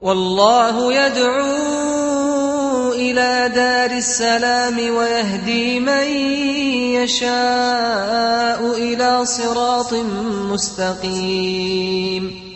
والله يدعو إلى دار السلام ويهدي من يشاء إلى صراط مستقيم.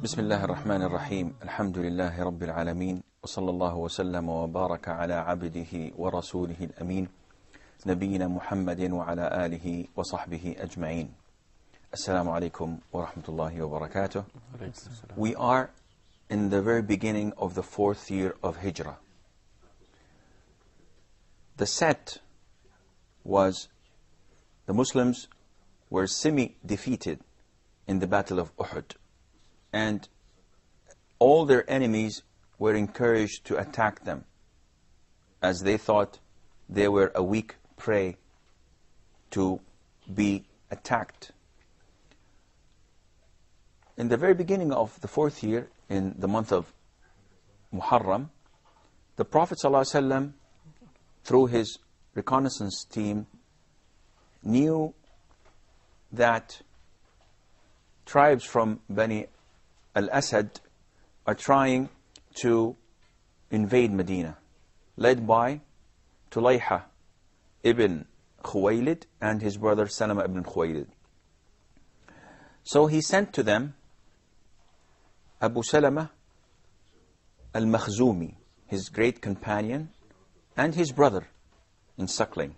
بسم الله الرحمن الرحيم. الحمد لله رب العالمين، وصلى الله وسلم وبارك على عبده ورسوله الأمين نبينا محمد وعلى آله وصحبه أجمعين. Assalamu alaikum wa rahmatullahi wa barakatuh. We are in the very beginning of the 4th year of Hijrah. The set was the Muslims were semi-defeated in the Battle of Uhud, and all their enemies were encouraged to attack them, as they thought they were a weak prey to be attacked. In the very beginning of the 4th year, in the month of Muharram, the Prophet ﷺ, through his reconnaissance team, knew that tribes from Bani al-Asad are trying to invade Medina, led by Tulayha ibn Khuwaylid and his brother Salama ibn Khuwaylid. So he sent to them Abu Salama al-Makhzumi, his great companion, and his brother in suckling.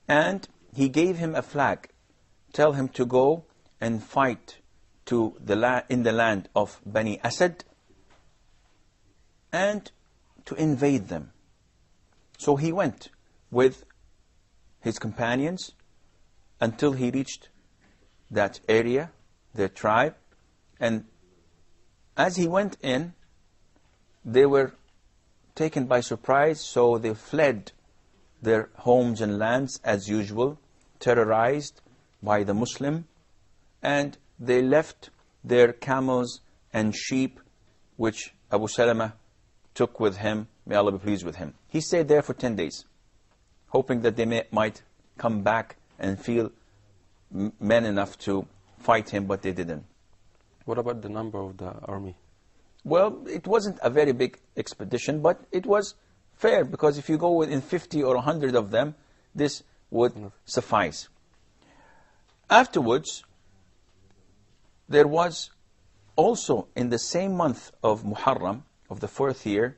And he gave him a flag, tell him to go and fight in the land of Bani Asad and to invade them. So he went with his companions until he reached that area, their tribe, and as he went in, they were taken by surprise, so they fled their homes and lands as usual, terrorized by the Muslim, and they left their camels and sheep, which Abu Salama took with him. May Allah be pleased with him. He stayed there for 10 days, hoping that they might come back and feel men enough to fight him, but they didn't. What about the number of the army? Well, it wasn't a very big expedition, but it was fair, because if you go within 50 or 100 of them, this would suffice. Afterwards, there was also in the same month of Muharram, of the 4th year,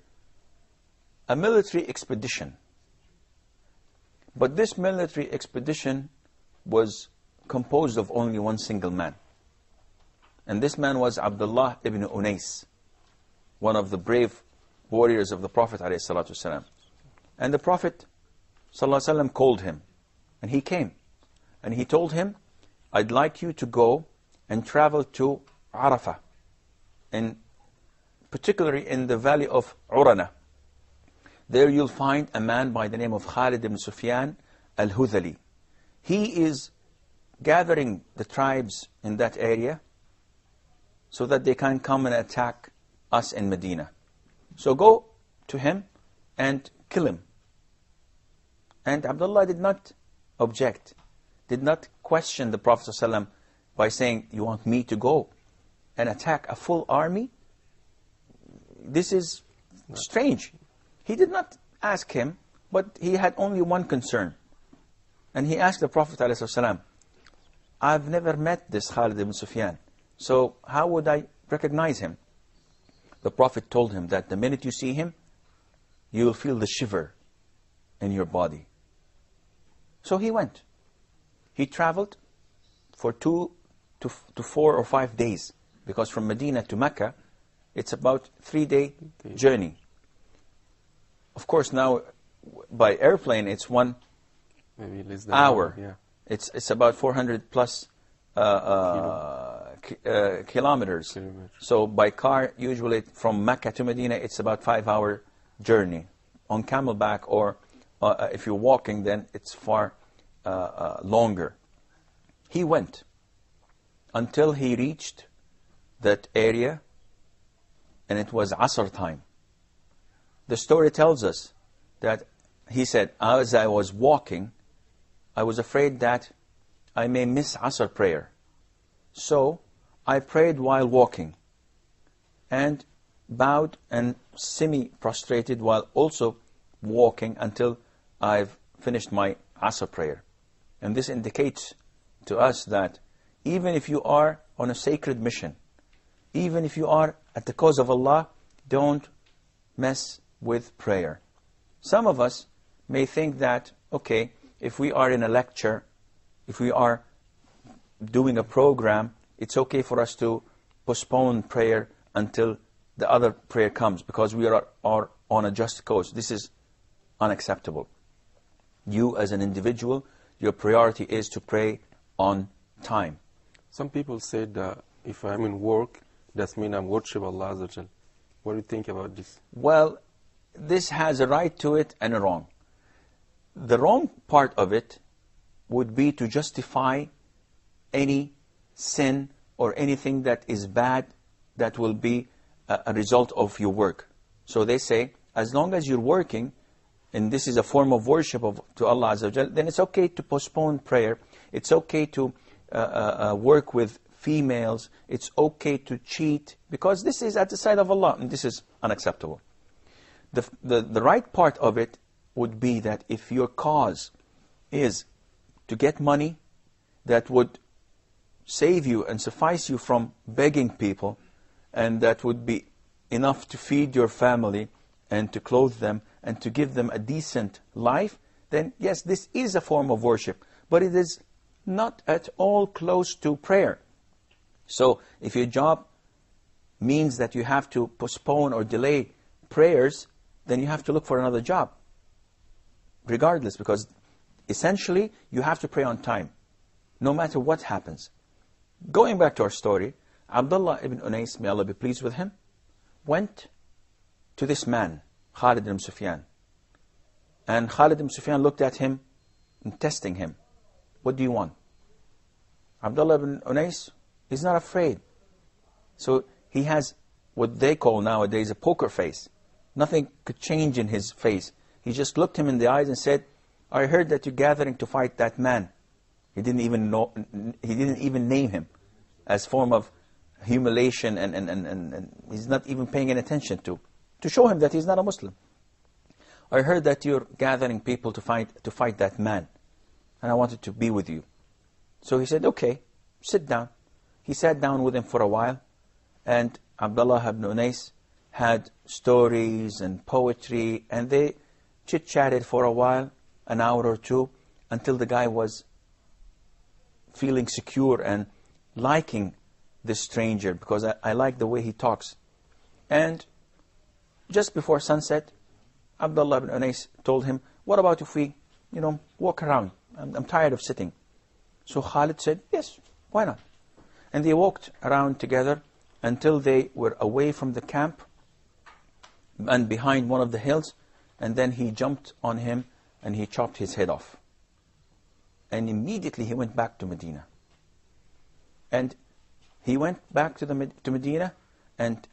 a military expedition. But this military expedition was composed of only one single man. And this man was Abdullah ibn Unais, one of the brave warriors of the Prophet ﷺ. And the Prophet ﷺ called him, and he came. And he told him, I'd like you to go and travel to Arafah, and particularly in the valley of Urana. There you'll find a man by the name of Khalid ibn Sufyan al-Hudhali. He is gathering the tribes in that area so that they can come and attack us in Medina. So go to him and kill him. And Abdullah did not object, did not question the Prophet ﷺ by saying, you want me to go and attack a full army? This is strange. He did not ask him, but he had only one concern. And he asked the Prophet ﷺ, I've never met this Khalid ibn Sufyan, so how would I recognize him? The Prophet told him that the minute you see him, you will feel the shiver in your body. So he went. He traveled for 2 to 4 or 5 days, because from Medina to Mecca, it's about 3-day journey. Of course, now by airplane, it's 1 maybe less than hour. Yeah. It's about 400 plus kilometers. So by car, usually from Mecca to Medina, it's about 5-hour journey. On camelback, or if you're walking, then it's far longer. He went until he reached that area, and it was Asr time. The story tells us that he said, as I was walking, I was afraid that I may miss Asr prayer. So I prayed while walking, and bowed and semi-prostrated while also walking until I've finished my Asr prayer. And this indicates to us that even if you are on a sacred mission, even if you are at the cause of Allah, don't mess with prayer. Some of us may think that, okay, if we are in a lecture, if we are doing a program, it's okay for us to postpone prayer until the other prayer comes, because we are on a just cause. This is unacceptable. You as an individual, your priority is to pray on time. Some people say that if I'm in work, that means I'm worship Allah Azza wa Jal. What do you think about this? Well, this has a right to it and a wrong. The wrong part of it would be to justify any sin or anything that is bad that will be a result of your work. So they say, as long as you're working, and this is a form of worship to Allah Azza wa Jal, then it's okay to postpone prayer. It's okay to work with females. It's okay to cheat, because this is at the side of Allah, and this is unacceptable. The right part of it would be that if your cause is to get money that would save you and suffice you from begging people, and that would be enough to feed your family and to clothe them and to give them a decent life, then yes, this is a form of worship, but it is not at all close to prayer. So if your job means that you have to postpone or delay prayers, then you have to look for another job, regardless, because essentially you have to pray on time, no matter what happens. Going back to our story, Abdullah ibn Unais, may Allah be pleased with him, went to this man, Khalid ibn Sufyan. And Khalid ibn Sufyan looked at him and testing him. What do you want? Abdullah ibn Unais is not afraid. So he has what they call nowadays a poker face. Nothing could change in his face. He just looked him in the eyes and said, I heard that you're gathering to fight that man. He didn't even know, he didn't even name him as form of humiliation, and he's not even paying any attention to show him that he's not a Muslim. I heard that you're gathering people to fight that man, and I wanted to be with you. So he said, okay, sit down. He sat down with him for a while, and Abdullah ibn Unais had stories and poetry, and they chit-chatted for a while, an hour or two, until the guy was feeling secure and liking this stranger, because I like the way he talks. And just before sunset, Abdullah ibn Unais told him, what about if we, walk around? I'm tired of sitting. So Khalid said, yes, why not? And they walked around together until they were away from the camp and behind one of the hills, and then he jumped on him and he chopped his head off. And immediately he went back to Medina. And he went back to Medina and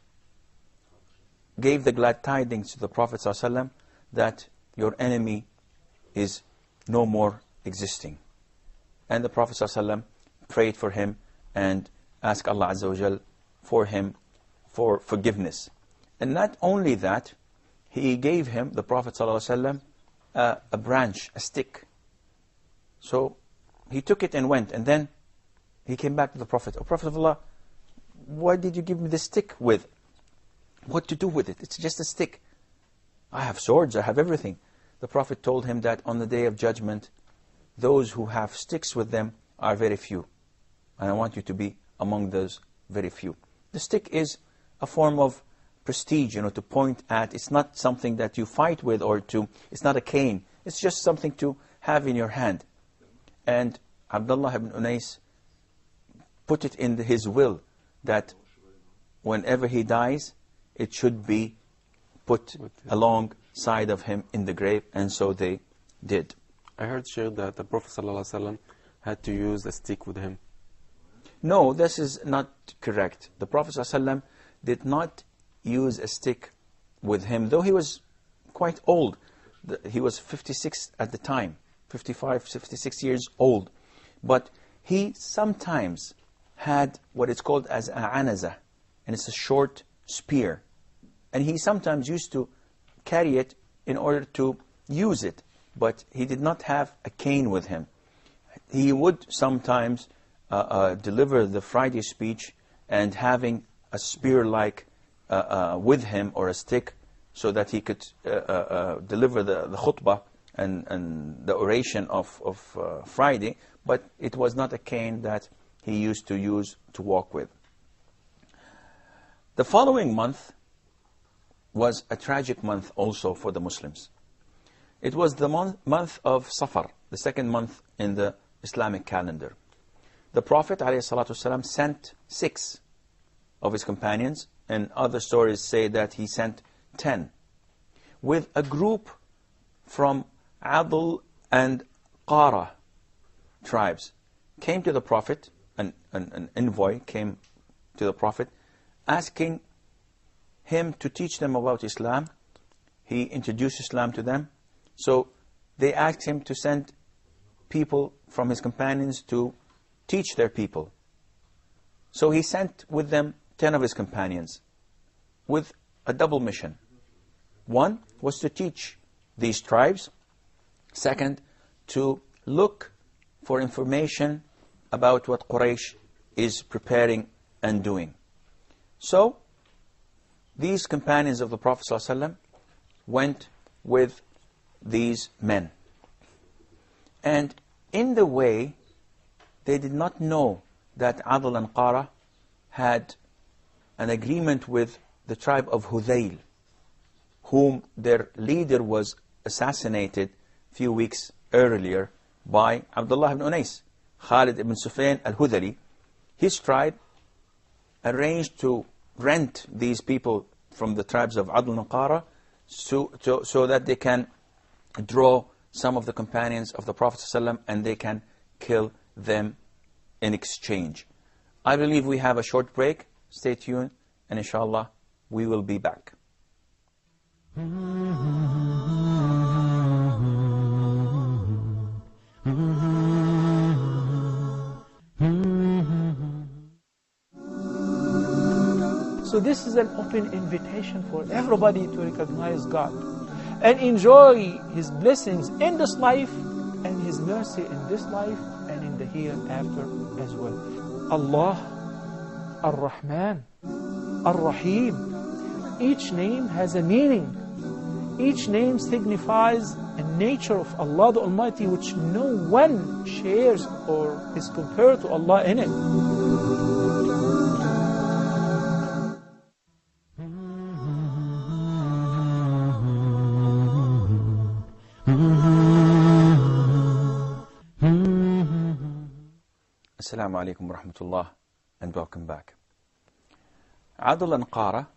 gave the glad tidings to the Prophet ﷺ that your enemy is no more existing. And the Prophet ﷺ prayed for him and asked Allah Azza wa Jal for him for forgiveness. And not only that, he gave him, the Prophet ﷺ, a branch, a stick. So he took it and went, and then he came back to the Prophet. Oh, Prophet of Allah, why did you give me this stick with? What to do with it? It's just a stick. I have swords, I have everything. The Prophet told him that on the Day of Judgment, those who have sticks with them are very few. And I want you to be among those very few. The stick is a form of prestige, to point at. It's not something that you fight with, or it's not a cane. It's just something to have in your hand. And Abdullah ibn Unais put it in his will that whenever he dies, it should be put alongside of him in the grave, and so they did. I heard, Sheikh, that the Prophet ﷺ had to use a stick with him. No, this is not correct. The Prophet ﷺ did not use a stick with him, though he was quite old. He was 56 at the time, 55, 56 years old. But he sometimes had what is called as a anaza, and it's a short spear. And he sometimes used to carry it in order to use it, but he did not have a cane with him. He would sometimes deliver the Friday speech and having a spear-like with him, or a stick, so that he could deliver the khutbah and the oration of Friday, but it was not a cane that he used to use to walk with. The following month was a tragic month also for the Muslims. It was the month of Safar, the second month in the Islamic calendar. The Prophet ﷺ sent 6 of his companions, and other stories say that he sent 10, with a group from Adl and Qara tribes. Came to the Prophet, an envoy came to the Prophet, asking him to teach them about Islam. He introduced Islam to them. So they asked him to send people from his companions to teach their people. So he sent with them 10 of his companions with a double mission. One was to teach these tribes. Second, to look for information about what Quraysh is preparing and doing. So these companions of the Prophet ﷺ went with these men. And in the way, they did not know that Adl and Qara had an agreement with the tribe of Hudayl, whom their leader was assassinated a few weeks earlier by Abdullah ibn Unais. Khalid ibn Sufyan al-Hudali, his tribe arranged to rent these people from the tribes of Adl and Qara so that they can draw some of the companions of the Prophet ﷺ and they can kill them in exchange. I believe we have a short break. Stay tuned, and inshallah we will be back. So this is an open invitation for everybody to recognize God and enjoy His blessings in this life and His mercy in this life and in the hereafter as well. Allah, Ar-Rahman, Ar-Rahim. Each name has a meaning. Each name signifies a nature of Allah the Almighty which no one shares or is compared to Allah in it. Assalamu alaikum wa rahmatullah, and welcome back. Adl and Qara,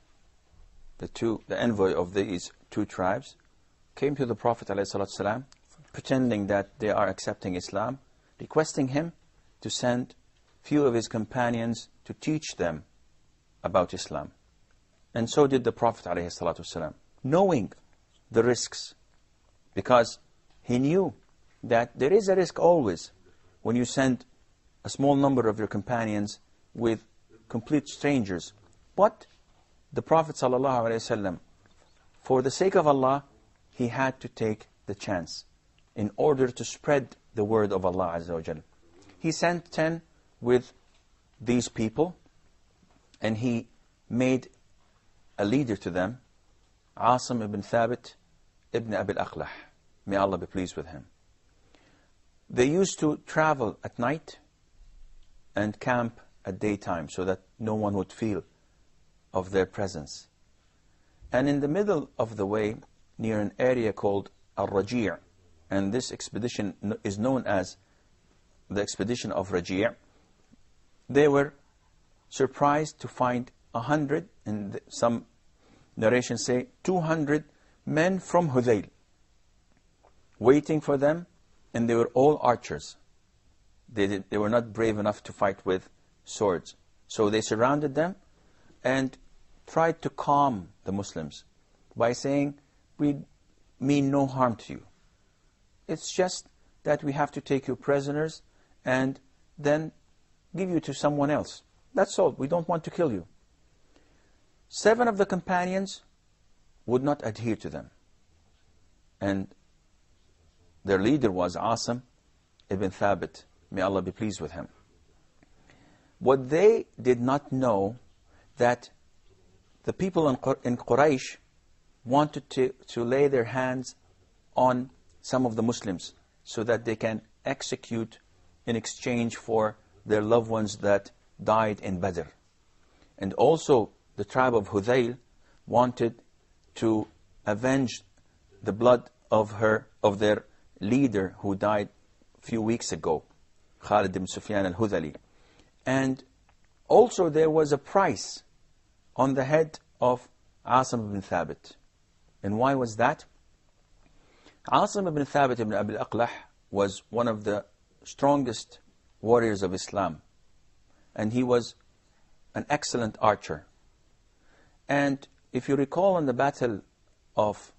the envoy of these two tribes, came to the Prophet ﷺ, pretending that they are accepting Islam, requesting him to send few of his companions to teach them about Islam. And so did the Prophet ﷺ, knowing the risks, because he knew that there is a risk always when you send a small number of your companions with complete strangers. But the Prophet ﷺ, for the sake of Allah, he had to take the chance in order to spread the word of Allah Azza wa Jal. He sent 10 with these people, and he made a leader to them, Asem ibn Thabit ibn Abi al-Aqlah. May Allah be pleased with him. They used to travel at night and camp at daytime so that no one would feel of their presence. And in the middle of the way, near an area called Al-Raji', and this expedition is known as the expedition of Raji', they were surprised to find 100, and some narrations say 200 men from Hudayl waiting for them, and they were all archers. They were not brave enough to fight with swords. So they surrounded them and tried to calm the Muslims by saying, we mean no harm to you. It's just that we have to take you prisoners and then give you to someone else. That's all. We don't want to kill you. 7 of the companions would not adhere to them. And their leader was Asem ibn Thabit. May Allah be pleased with him. What they did not know, that the people in Quraysh wanted to lay their hands on some of the Muslims so that they can execute in exchange for their loved ones that died in Badr. And also the tribe of Hudayl wanted to avenge the blood of their leader who died a few weeks ago, Khalid ibn Sufyan al-Hudhali. And also there was a price on the head of Asem ibn Thabit. And why was that? Asem ibn Thabit ibn Abi al-Aqlah was one of the strongest warriors of Islam. And he was an excellent archer. And if you recall in the battle of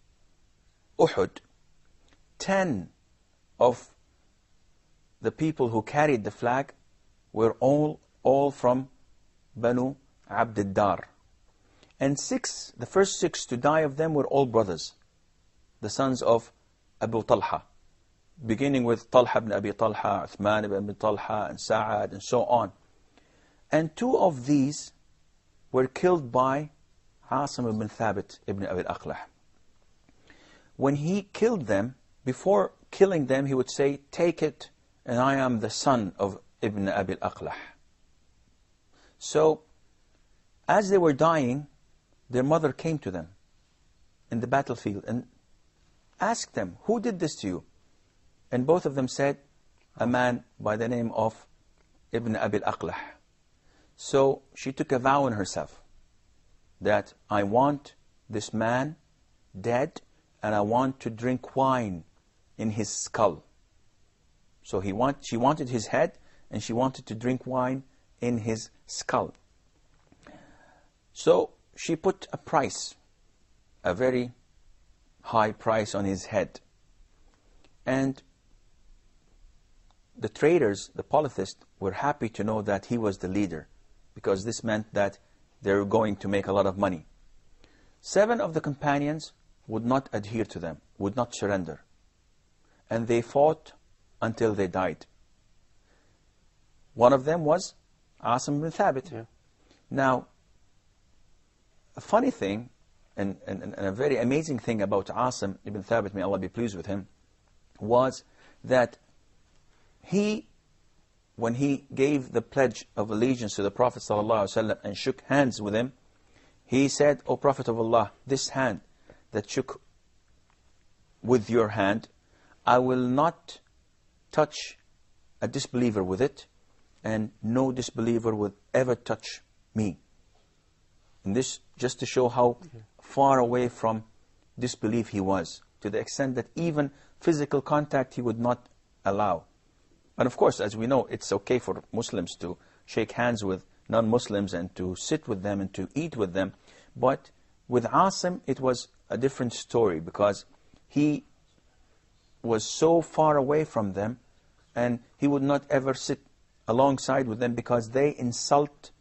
Uhud, 10 of the people who carried the flag were all from Banu Abd ad-Dar. And the first 6 to die of them were all brothers, the sons of Abu Talha, beginning with Talha ibn Abi Talha, Uthman ibn Abi Talha, and Sa'ad, and so on. And 2 of these were killed by Asem ibn Thabit ibn Abi al-Aqlah. When he killed them, before killing them, he would say, take it, and I am the son of Ibn Abi al-Aqlah. So, as they were dying, their mother came to them in the battlefield and asked them, who did this to you? And both of them said, a man by the name of Ibn Abi al-Aqlah. So she took a vow on herself that I want this man dead, and I want to drink wine in his skull. So she wanted his head, and she wanted to drink wine in his skull. So she put a price, a very high price on his head. And the traders, the polytheists, were happy to know that he was the leader, because this meant that they were going to make a lot of money. 7 of the companions would not adhere to them, would not surrender. And they fought until they died. One of them was Asem ibn Thabit. Yeah. Now, a funny thing, and a very amazing thing about Asem ibn Thabit, may Allah be pleased with him, was that when he gave the pledge of allegiance to the Prophet ﷺ and shook hands with him, he said, O Prophet of Allah, this hand that shook with your hand, I will not touch a disbeliever with it, and no disbeliever will ever touch me. And this just to show how far away from disbelief he was, to the extent that even physical contact he would not allow. And of course, as we know, it's okay for Muslims to shake hands with non-Muslims and to sit with them and to eat with them. But with Asem, it was a different story, because he was so far away from them, and he would not ever sit alongside with them because they insult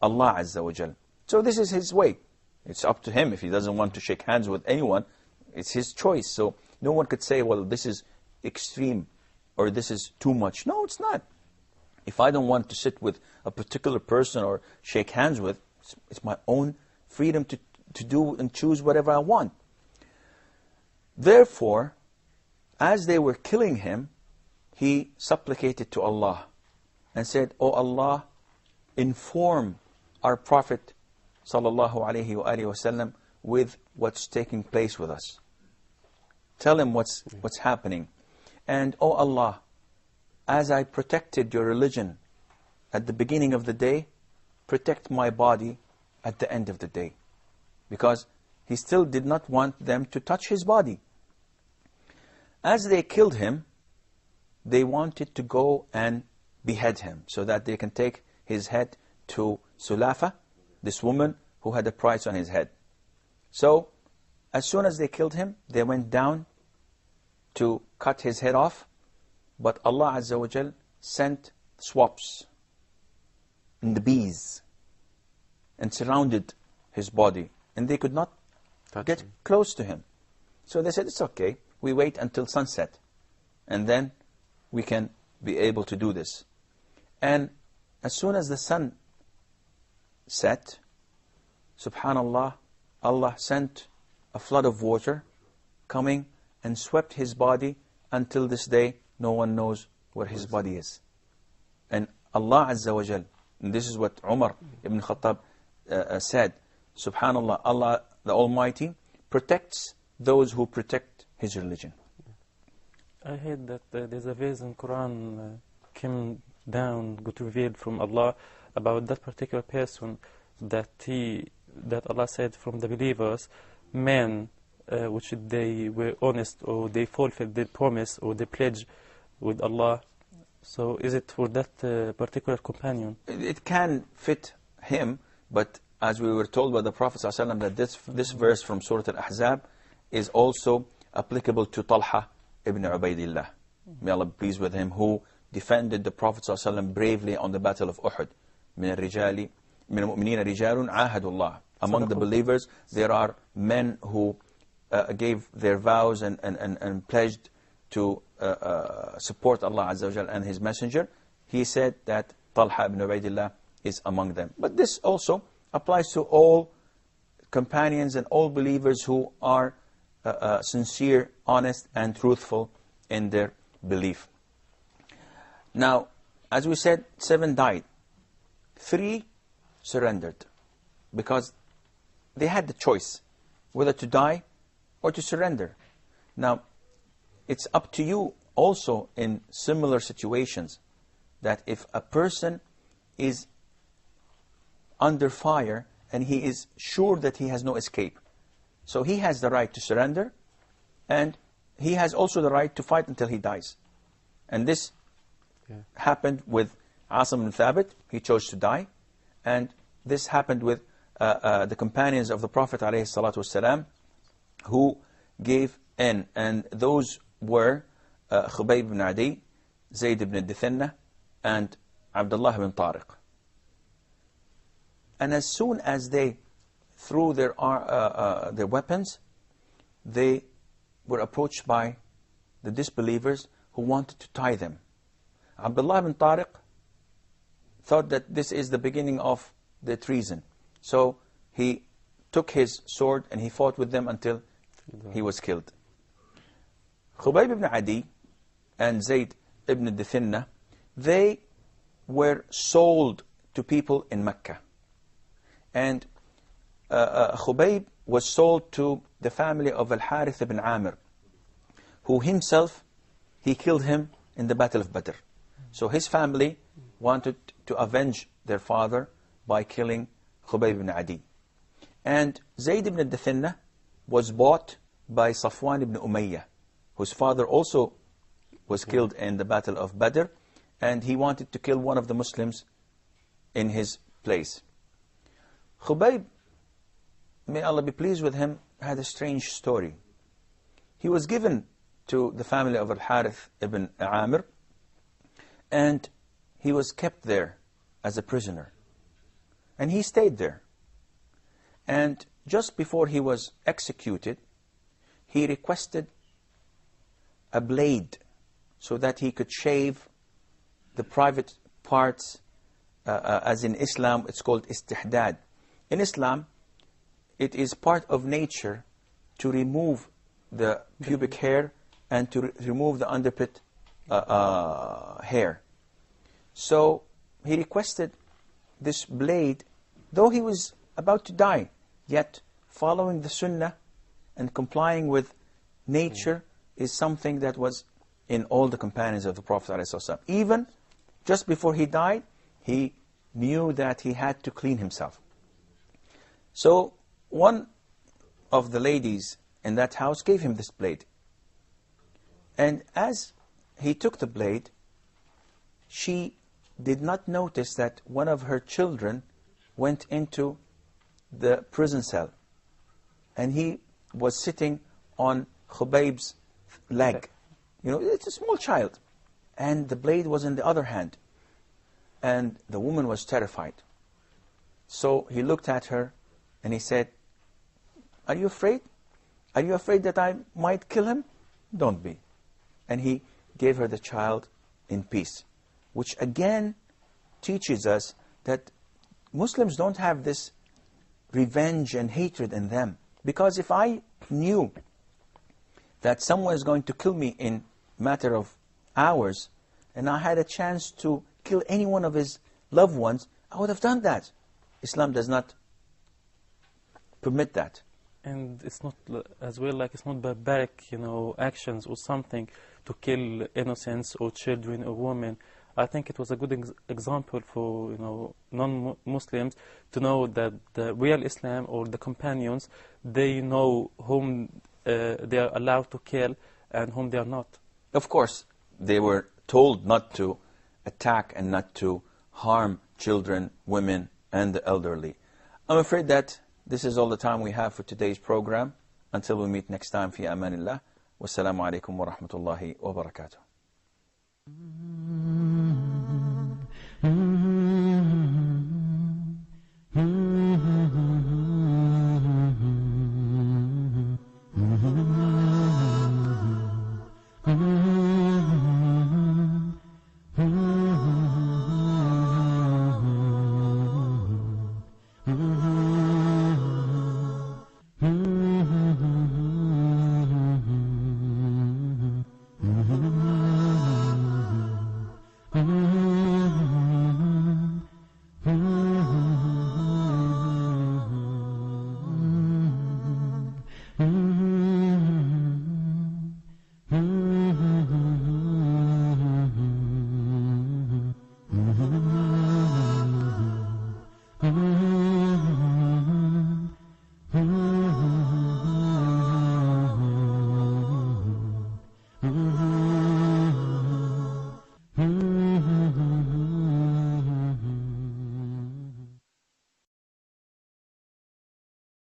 Allah Azza wa Jal. So this is his way. It's up to him. If he doesn't want to shake hands with anyone, it's his choice. So no one could say, well, this is extreme or this is too much. No, it's not. If I don't want to sit with a particular person or shake hands with, it's my own freedom to do and choose whatever I want. Therefore, as they were killing him, he supplicated to Allah and said, O Allah, inform our Prophet sallallahu alaihi wasallam with what's taking place with us. Tell him what's happening. And O Allah, as I protected your religion at the beginning of the day, protect my body at the end of the day. Because he still did not want them to touch his body. As they killed him, they wanted to go and behead him so that they can take his head to Sulafa, this woman who had a price on his head. So, as soon as they killed him, they went down to cut his head off, but Allah Azza wa Jal sent swabs and the bees and surrounded his body, and they could not get close to him. So they said, it's okay, we wait until sunset, and then we can be able to do this. And as soon as the sun set, subhanallah, Allah sent a flood of water coming and swept his body. Until this day, no one knows where his body is. And Allah Azza wa Jal, and this is what Umar ibn Khattab said, subhanallah, Allah the Almighty protects those who protect His religion. I heard that there's a verse in Quran came down, got revealed from Allah about that particular person that Allah said from the believers, men which they were honest or they fulfilled their promise or they pledge with Allah. So is it for that particular companion? It can fit him, but as we were told by the Prophet ﷺ that this verse from Surah Al-Ahzab is also applicable to Talha ibn Ubaidillah. May Allah be pleased with him, who defended the Prophet ﷺ bravely on the battle of Uhud. من الرجال من المؤمنين رجال عاهدوا الله. Among the believers, there are men who gave their vows and pledged to support Allah Azza wa Jal and His Messenger. He said that Talha ibn Ubaidillah is among them. But this also applies to all companions and all believers who are sincere, honest, and truthful in their belief. Now, as we said, 7 died. 3 surrendered, because they had the choice whether to die or to surrender. Now, it's up to you also in similar situations that if a person is under fire and he is sure that he has no escape, so he has the right to surrender, and he has also the right to fight until he dies. And this happened with Asem ibn Thabit. He chose to die. And this happened with the companions of the Prophet ﷺ, who gave in. And those were Khubayb ibn Adi, Zayd ibn Dithinna, and Abdullah ibn Tariq. And as soon as they threw their weapons, they were approached by the disbelievers who wanted to tie them. Abdullah ibn Tariq thought that this is the beginning of the treason. So he took his sword and he fought with them until he was killed. Khubayb ibn Adi and Zayd ibn Dithinna, they were sold to people in Mecca. And Khubayb was sold to the family of Al-Harith ibn Amir, who himself, he killed him in the Battle of Badr. So his family wanted to avenge their father by killing Khubayb ibn Adi. And Zayd ibn Dithinna was bought by Safwan ibn Umayyah, whose father also was killed in the Battle of Badr, and he wanted to kill one of the Muslims in his place. Khubayb, may Allah be pleased with him, had a strange story. He was given to the family of Al-Harith ibn Amir, and he was kept there as a prisoner. And he stayed there. And just before he was executed, he requested a blade so that he could shave the private parts, as in Islam it's called istihdad. In Islam, it is part of nature to remove the pubic hair and to remove the underpit hair. So he requested this blade, though he was about to die, yet following the sunnah and complying with nature is something that was in all the companions of the Prophet ﷺ. Even just before he died, he knew that he had to clean himself. So one of the ladies in that house gave him this blade. And as he took the blade, she did not notice that one of her children went into the prison cell. And he was sitting on Khubayb's leg. You know, it's a small child. And the blade was in the other hand. And the woman was terrified. So he looked at her and he said, "Are you afraid? Are you afraid that I might kill him? Don't be." And he gave her the child in peace. Which again teaches us that Muslims don't have this revenge and hatred in them. Because if I knew that someone is going to kill me in a matter of hours, and I had a chance to kill any one of his loved ones, I would have done that. Islam does not permit that. And it's not as well, like it's not barbaric, actions or something to kill innocents or children or women. I think it was a good example for non-Muslims to know that the real Islam or the companions, they know whom they are allowed to kill and whom they are not. Of course, they were told not to attack and not to harm children, women, and the elderly. I'm afraid that this is all the time we have for today's program. Until we meet next time, fi amanillah. Wassalamu alaikum wa rahmatullahi wa barakatuh.